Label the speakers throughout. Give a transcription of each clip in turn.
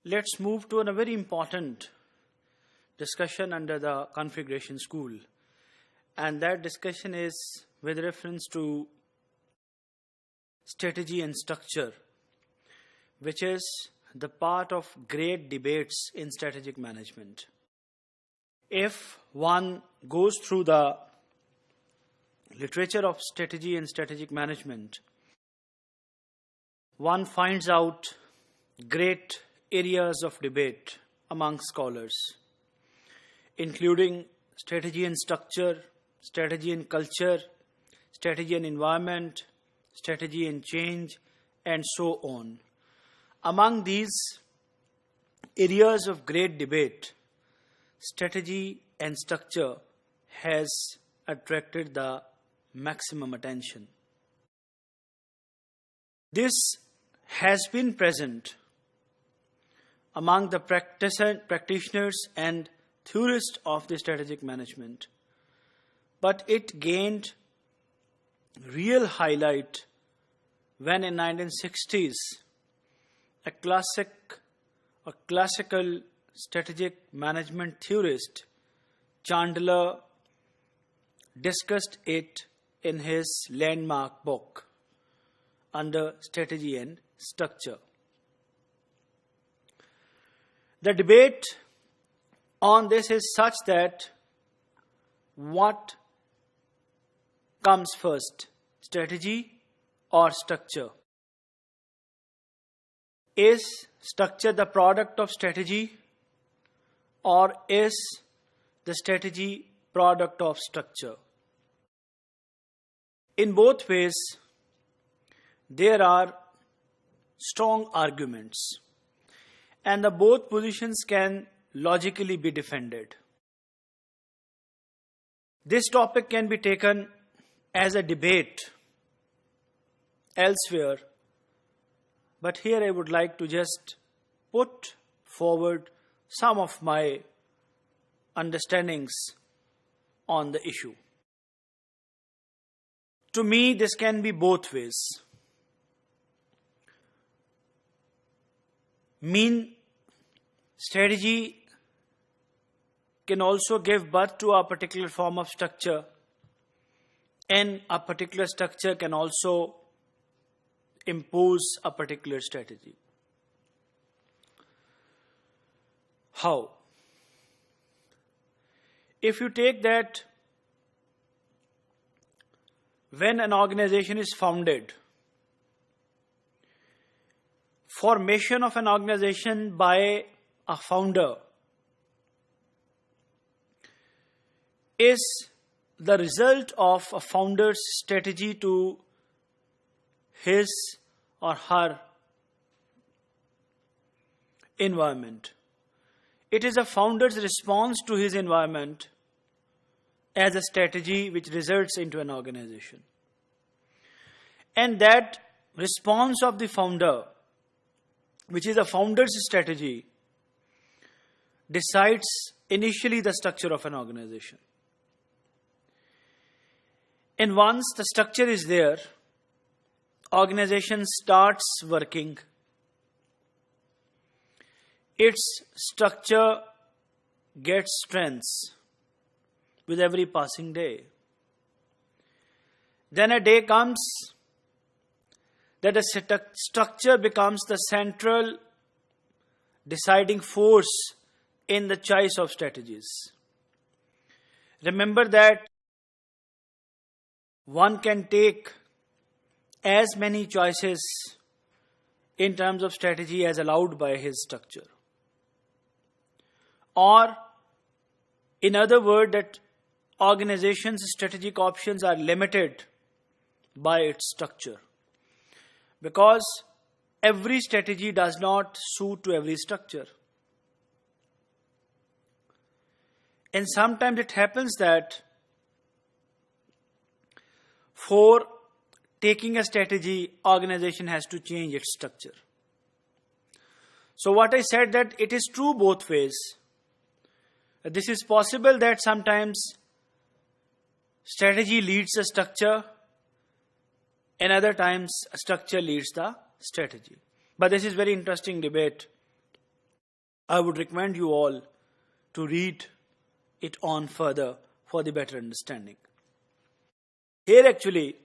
Speaker 1: let's move to a very important discussion under the configuration school. And that discussion is with reference to strategy and structure, which is the part of great debates in strategic management. If one goes through the literature of strategy and strategic management, one finds out great areas of debate among scholars, including strategy and structure, strategy and culture, strategy and environment, strategy and change, and so on. Among these areas of great debate, strategy and structure has attracted the maximum attention. This has been present among the practitioners and theorists of the strategic management, but it gained real highlight when in 1960s a classical strategic management theorist, Chandler, discussed it in his landmark book under strategy and structure. The debate on this is such that what comes first, strategy or structure? Is structure the product of strategy, or is the strategy product of structure? In both ways, there are strong arguments, and the both positions can logically be defended. This topic can be taken as a debate elsewhere, but here I would like to just put forward some of my understandings on the issue. To me, this can be both ways. Strategy can also give birth to a particular form of structure, and a particular structure can also impose a particular strategy. How? If you take that when an organization is founded, formation of an organization by a founder is the result of a founder's strategy to his or her environment. It is a founder's response to his environment as a strategy which results into an organization. And that response of the founder, which is a founder's strategy, decides initially the structure of an organization. And once the structure is there, organization starts working. Its structure gets strengths with every passing day. Then a day comes that a structure becomes the central deciding force in the choice of strategies. Remember that one can take as many choices in terms of strategy as allowed by his structure. Or, in other words, that organization's strategic options are limited by its structure, because every strategy does not suit to every structure. And sometimes it happens that for taking a strategy, organization has to change its structure. So what I said, that it is true both ways. This is possible that sometimes strategy leads a structure, and other times a structure leads the strategy. But this is very interesting debate I would recommend you all to read it on further for the better understanding. Here actually,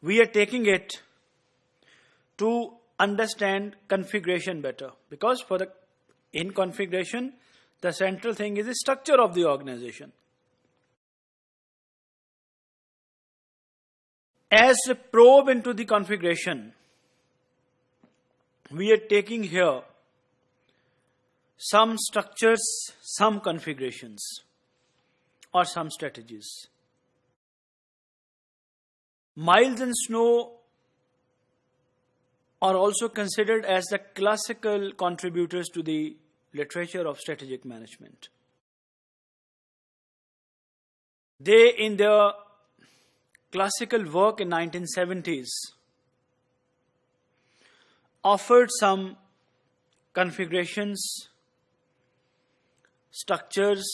Speaker 1: we are taking it to understand configuration better, because in configuration, the central thing is the structure of the organization. As a probe into the configuration, we are taking here some structures, some configurations, or some strategies. Miles and Snow are also considered as the classical contributors to the literature of strategic management. They, in their classical work in 1970s, offered some configurations, structures,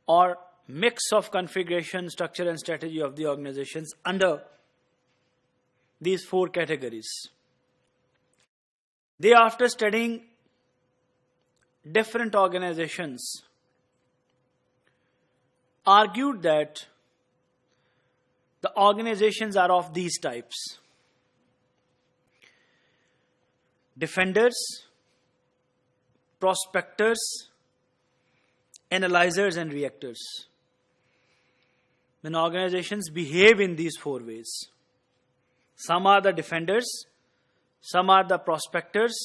Speaker 1: or mix of configuration, structure and strategy of the organizations under these four categories. They, after studying different organizations, argued that the organizations are of these types: defenders, prospectors, analyzers, and reactors. When organizations behave in these four ways, some are the defenders, some are the prospectors,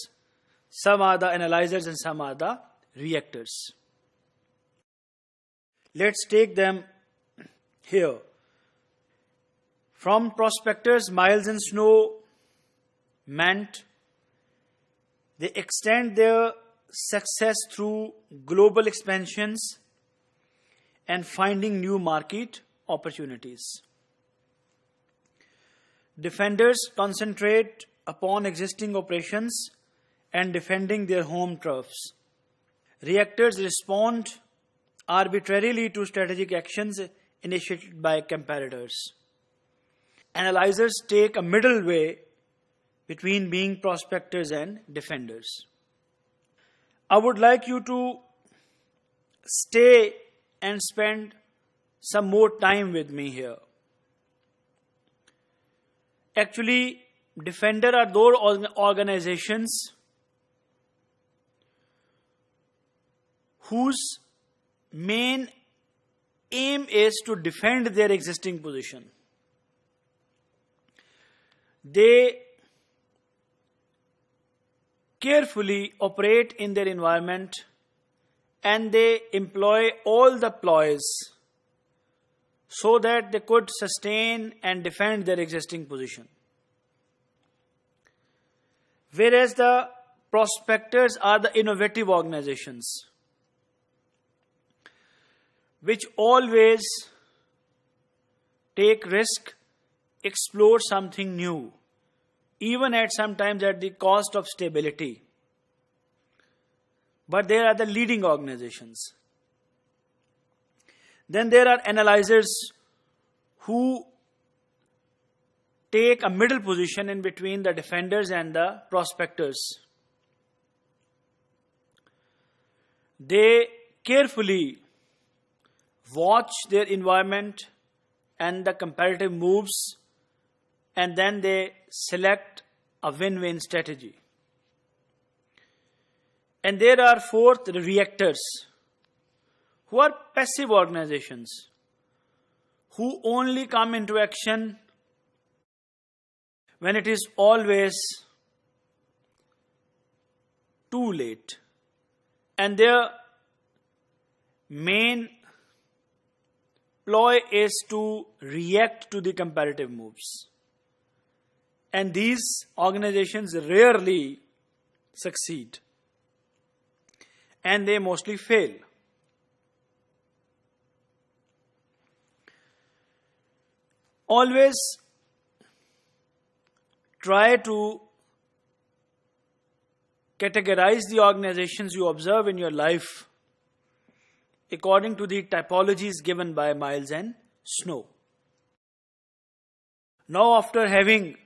Speaker 1: some are the analyzers, and some are the reactors. Let's take them here. From prospectors, Miles and Snow meant they extend their success through global expansions and finding new market opportunities. Defenders concentrate upon existing operations and defending their home turfs. Reactors respond arbitrarily to strategic actions initiated by competitors. Analyzers take a middle way between being prospectors and defenders. I would like you to stay and spend some more time with me here. Actually, defender are those organizations whose main aim is to defend their existing position. They carefully operate in their environment and they employ all the ploys so that they could sustain and defend their existing position. Whereas the prospectors are the innovative organizations which always take risk, explore something new, even at sometimes at the cost of stability. But they are the leading organizations. Then there are analyzers who take a middle position in between the defenders and the prospectors. They carefully watch their environment and the comparative moves, and then they select a win-win strategy. And there are fourth, the reactors, who are passive organizations, who only come into action when it is always too late. And their main ploy is to react to the comparative moves. And these organizations rarely succeed. And they mostly fail. Always try to categorize the organizations you observe in your life according to the typologies given by Miles and Snow. Now, after having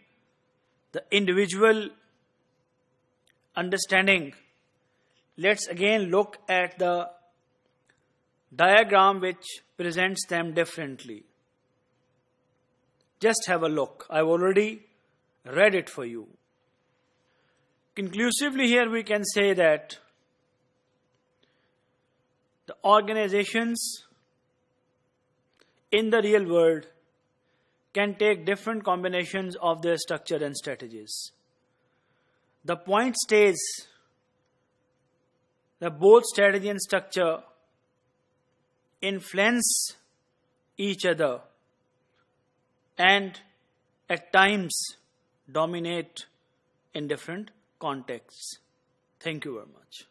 Speaker 1: the individual understanding, let's again look at the diagram which presents them differently. Just have a look. I've already read it for you. Conclusively, here we can say that the organizations in the real world can take different combinations of their structure and strategies. The point stays that both strategy and structure influence each other and at times dominate in different contexts. Thank you very much.